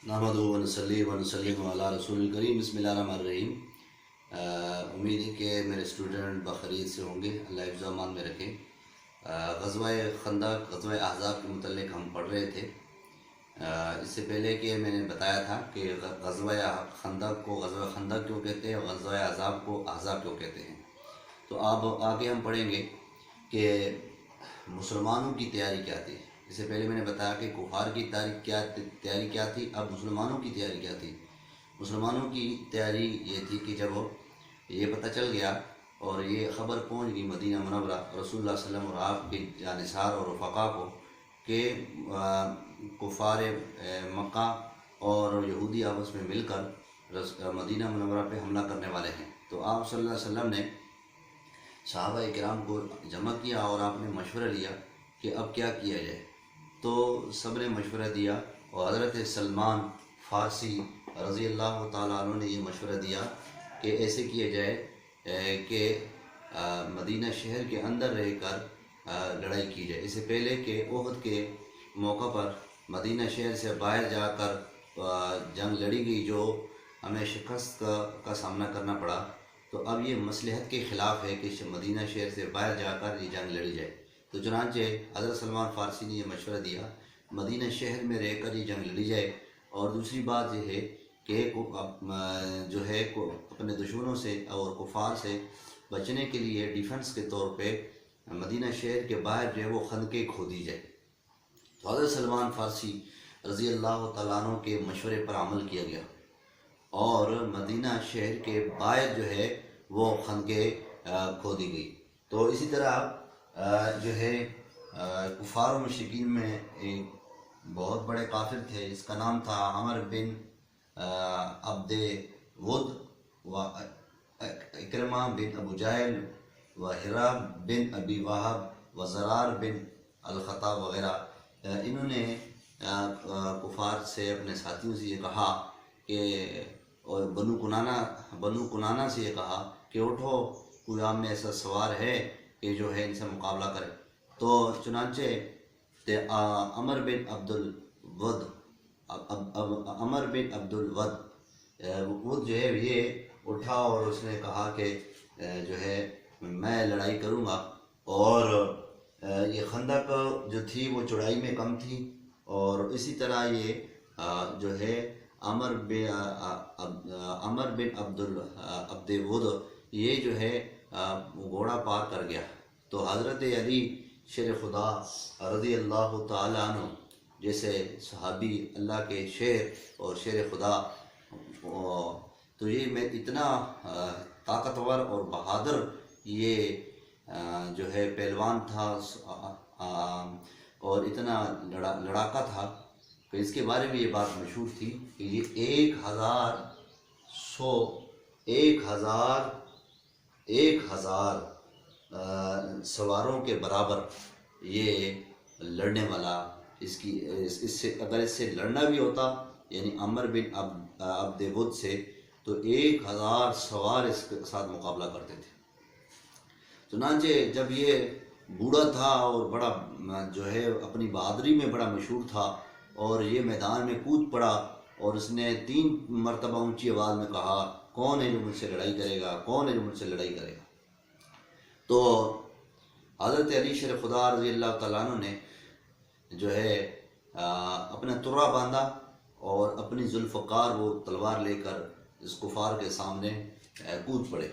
نحمدہ و نصلی و نسلم علی رسول الکریم بسم اللہ الرحمن الرحیم۔ امید ہے کہ میرے اسٹوڈنٹ بخیریت سے ہوں گے، اللہ حفظ و امان میں رکھیں۔ غزوہ خندق، غزوہ احزاب کے متعلق ہم پڑھ رہے تھے۔ اس سے پہلے کہ میں نے بتایا تھا کہ غزوہ خندق کو غزوہ خندق کیوں کہتے ہیں اور غزوہ احزاب کو احزاب کیوں کہتے ہیں۔ تو اب آگے ہم پڑھیں گے کہ مسلمانوں کی تیاری کیا تھی۔ اس سے پہلے میں نے بتایا کہ کفار کی تیاری کیا تھی، اب مسلمانوں کی تیاری کیا تھی۔ مسلمانوں کی تیاری یہ تھی کہ جب یہ پتہ چل گیا اور یہ خبر پہنچ گئی مدینہ منورہ رسول اللہ صلی اللہ علیہ وسلم اور آپ کے جانثار اور رفقا کو کہ کفار مکہ اور یہودی آپس میں مل کر مدینہ منورہ پہ حملہ کرنے والے ہیں، تو آپ صلی اللہ علیہ وسلم نے صحابہ کرام کو جمع کیا اور آپ نے مشورہ لیا کہ اب کیا کیا جائے۔ تو سب نے مشورہ دیا اور حضرت سلمان فارسی رضی اللہ تعالیٰ عنہ نے یہ مشورہ دیا کہ ایسے کیا جائے کہ مدینہ شہر کے اندر رہ کر لڑائی کی جائے۔ اس سے پہلے کہ احد کے موقع پر مدینہ شہر سے باہر جا کر جنگ لڑی گئی، جو ہمیں شکست کا سامنا کرنا پڑا، تو اب یہ مصلحت کے خلاف ہے کہ مدینہ شہر سے باہر جا کر یہ جنگ لڑی جائے۔ تو چنانچہ حضرت سلمان فارسی نے یہ مشورہ دیا مدینہ شہر میں رہ کر یہ جنگ لڑی جائے، اور دوسری بات یہ ہے کہ جو ہے اپنے دشمنوں سے اور کفار سے بچنے کے لیے ڈیفنس کے طور پہ مدینہ شہر کے باہر جو ہے وہ خندقیں کھودی جائے۔ تو حضرت سلمان فارسی رضی اللہ تعالیٰ عنہ کے مشورے پر عمل کیا گیا اور مدینہ شہر کے باہر جو ہے وہ خندقیں کھودی گئی۔ تو اسی طرح جو ہے کفار و مشرکین میں ایک بہت بڑے کافر تھے، اس کا نام تھا عمر بن عبد ود و اکرمہ بن ابو جہل و حراب بن ابی وہب و زرار بن الخطاب وغیرہ۔ انہوں نے کفار سے اپنے ساتھیوں سے یہ کہا کہ اور بنو کنانہ سے یہ کہا کہ اٹھو، کوئی آپ میں ایسا سوار ہے کہ جو ہے ان سے مقابلہ کرے۔ تو چنانچہ عمر بن عبد الود جو ہے یہ اٹھا اور اس نے کہا کہ جو ہے میں لڑائی کروں گا، اور یہ خندق جو تھی وہ چوڑائی میں کم تھی، اور اسی طرح یہ جو ہے عمر بن عبد ود یہ جو ہے گھوڑا پار کر گیا۔ تو حضرت علی شیر خدا رضی اللہ تعالیٰ عنہ جیسے صحابی اللہ کے شیر اور شیر خدا، تو یہ میں اتنا طاقتور اور بہادر یہ جو ہے پہلوان تھا اور اتنا لڑاکا تھا کہ اس کے بارے میں یہ بات مشہور تھی کہ یہ ایک ہزار سواروں کے برابر یہ لڑنے والا، اس سے اگر اس سے لڑنا بھی ہوتا یعنی عمر بن عبد ود سے، تو 1000 سوار اس کے ساتھ مقابلہ کرتے تھے۔ چنانچہ جب یہ بوڑھا تھا اور بڑا جو ہے اپنی بہادری میں بڑا مشہور تھا، اور یہ میدان میں کود پڑا اور اس نے 3 مرتبہ اونچی آواز میں کہا کون ہے جو مجھ سے لڑائی کرے گا، کون ہے جو مجھ سے لڑائی کرے گا۔ تو حضرت علی شیر خدا رضی اللہ تعالیٰ عنہ نے جو ہے اپنا ترا باندھا اور اپنی ذوالفقار وہ تلوار لے کر اس کفار کے سامنے کود پڑے،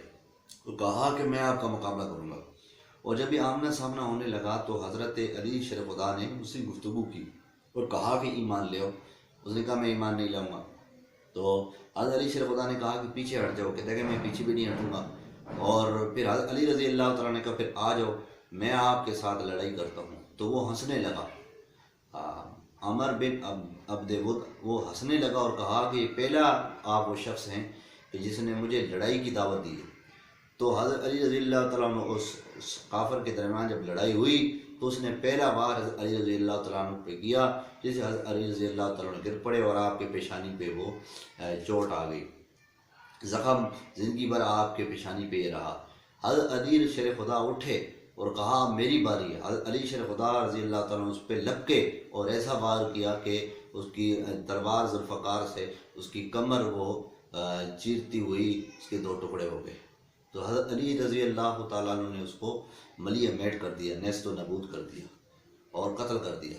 تو کہا کہ میں آپ کا مقابلہ کروں گا۔ اور جب یہ آمنا سامنا ہونے لگا تو حضرت علی شیر خدا نے اس سے گفتگو کی اور کہا کہ ایمان لے آؤ۔ اس نے کہا میں ایمان نہیں لاؤں گا۔ تو حضرت علی شیر خدا نے کہا کہ پیچھے ہٹ جاؤ، کہتا ہے کہ میں پیچھے بھی نہیں ہٹوں گا۔ اور پھر حضرت علی رضی اللہ تعالیٰ نے کہا پھر آ جاؤ، میں آپ کے ساتھ لڑائی کرتا ہوں۔ تو وہ ہنسنے لگا، عمر بن عبد ود وہ ہنسنے لگا اور کہا کہ یہ پہلا آپ وہ شخص ہیں کہ جس نے مجھے لڑائی کی دعوت دی ہے۔ تو حضرت علی رضی اللہ تعالیٰ عنہ اس کافر کے درمیان جب لڑائی ہوئی تو اس نے پہلا بار حضرت علی رضی اللہ تعالیٰ عنہ پہ کیا، جسے حضرت علی رضی اللہ تعالیٰ عنہ گر پڑے اور آپ کے پیشانی پہ وہ چوٹ آ گئی، زخم زندگی بھر آپ کے پیشانی پہ یہ رہا۔ حضرت علی شیر خدا اٹھے اور کہا میری باری ہے۔ حضرت علی شیر خدا رضی اللہ تعالیٰ عنہ اس پہ لپکے اور ایسا وار کیا کہ اس کی تلوار ذوالفقار سے اس کی کمر وہ چیرتی ہوئی اس کے 2 ٹکڑے ہو گئے. تو حضرت علی رضی اللہ تعالیٰ عنہ نے اس کو ملیح میٹ کر دیا، نیست و نبود کر دیا اور قتل کر دیا.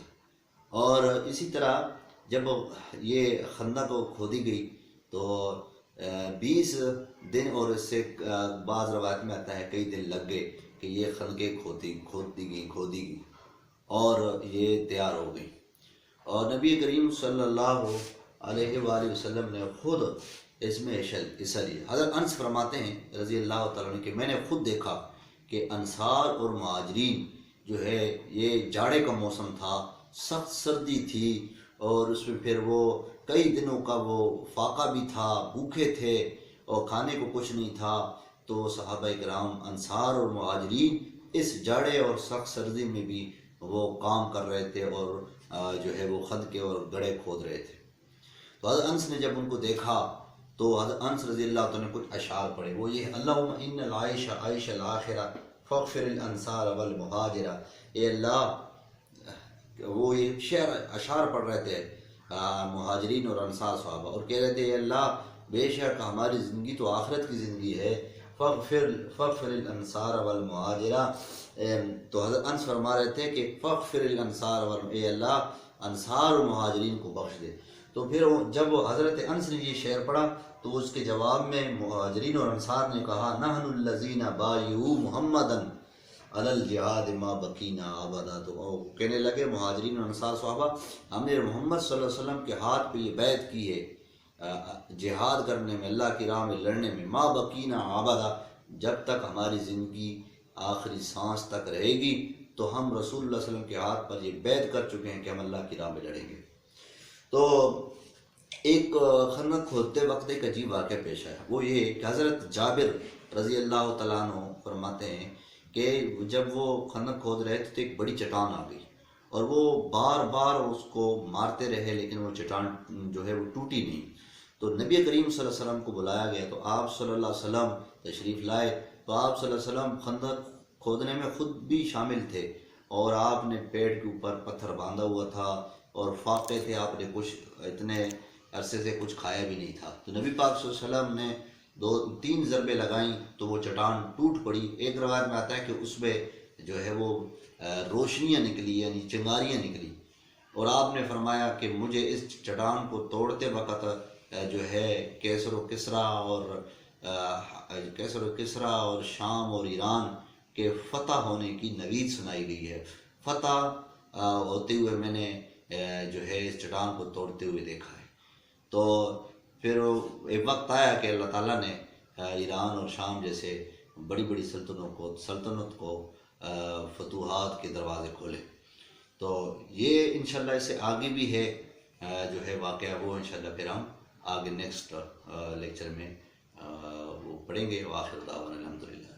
اور اسی طرح جب یہ خندق کو کھودی گئی تو 20 دن اور اس سے بعض روایت میں آتا ہے کئی دن لگ گئے کہ یہ خندقیں کھودی گئی اور یہ تیار ہو گئی. اور نبی کریم صلی اللہ علیہ وآلہ وسلم نے خود اس میں حصہ لیا. حضرت انس فرماتے ہیں رضی اللہ تعالیٰ عنہ کہ میں نے خود دیکھا کہ انصار اور مہاجرین جو ہے یہ جاڑے کا موسم تھا، سخت سردی تھی اور اس میں پھر وہ کئی دنوں کا وہ فاقہ بھی تھا، بھوکے تھے اور کھانے کو کچھ نہیں تھا. تو صحابہ کرام انصار اور مہاجرین اس جاڑے اور سخت سردی میں بھی وہ کام کر رہے تھے اور جو ہے وہ خندقیں اور گڑھے کھود رہے تھے. تو حضرت انس نے جب ان کو دیکھا تو حضرت انس رضی اللہ تعالیٰ نے کچھ اشعار پڑھے. وہ یہ اللہم ان العیش عیش الآخرہ فاغفر الانصار والمہاجرہ. اے اللہ، وہ یہ اشعار پڑھ رہے تھے مہاجرین اور انصار صحابہ اور کہہ رہے تھے اے اللہ بے شک ہماری زندگی تو آخرت کی زندگی ہے، فاغفر الانصار والمہاجرہ. تو حضرت انس فرما رہے تھے کہ فاغفر الانصار اے اللہ انصار اور مہاجرین کو بخش دے. تو پھر جب حضرت انس نے یہ شعر پڑھا تو اس کے جواب میں مہاجرین اور انصار نے کہا نحن الذین بایعوا محمدا علی الجہاد ما بقینا ابدا. تو وہ کہنے لگے مہاجرین اور انصار صحابہ ہم نے محمد صلی اللہ علیہ وسلم کے ہاتھ پہ یہ بیعت کی ہے جہاد کرنے میں، اللہ کی راہ میں لڑنے میں، ما بقینا ابدا، جب تک ہماری زندگی آخری سانس تک رہے گی تو ہم رسول اللہ صلی اللہ علیہ وسلم کے ہاتھ پر یہ بیعت کر چکے ہیں کہ ہم اللہ کی راہ میں لڑیں گے. تو ایک خندق کھودتے وقت ایک عجیب واقعہ پیش آیا. وہ یہ کہ حضرت جابر رضی اللہ تعالیٰ عنہ فرماتے ہیں کہ جب وہ خندق کھود رہے تھے تو ایک بڑی چٹان آ گئی اور وہ بار بار اس کو مارتے رہے لیکن وہ چٹان جو ہے وہ ٹوٹی نہیں. تو نبی کریم صلی اللہ علیہ وسلم کو بلایا گیا تو آپ صلی اللہ علیہ وسلم تشریف لائے. تو آپ صلی اللہ علیہ وسلم خندق کھودنے میں خود بھی شامل تھے اور آپ نے پیٹ کے اوپر پتھر باندھا ہوا تھا اور فاقے تھے، آپ نے کچھ اتنے عرصے سے کچھ کھایا بھی نہیں تھا. تو نبی پاک صلی اللہ علیہ وسلم نے 2-3 ضربیں لگائیں تو وہ چٹان ٹوٹ پڑی. ایک روایت میں آتا ہے کہ اس میں جو ہے وہ روشنیاں نکلی یعنی چنگاریاں نکلی اور آپ نے فرمایا کہ مجھے اس چٹان کو توڑتے وقت جو ہے کیسر و کسرا اور شام اور ایران کے فتح ہونے کی نوید سنائی گئی ہے. فتح ہوتے ہوئے میں نے جو ہے اس چٹان کو توڑتے ہوئے دیکھا ہے. تو پھر ایک وقت آیا کہ اللہ تعالیٰ نے ایران اور شام جیسے بڑی بڑی سلطنت کو فتوحات کے دروازے کھولے. تو یہ انشاءاللہ اس سے آگے بھی ہے جو ہے واقعہ، وہ انشاءاللہ پھر ہم آگے نیکسٹ لیکچر میں وہ پڑھیں گے. وآخر دعوانا الحمدللہ.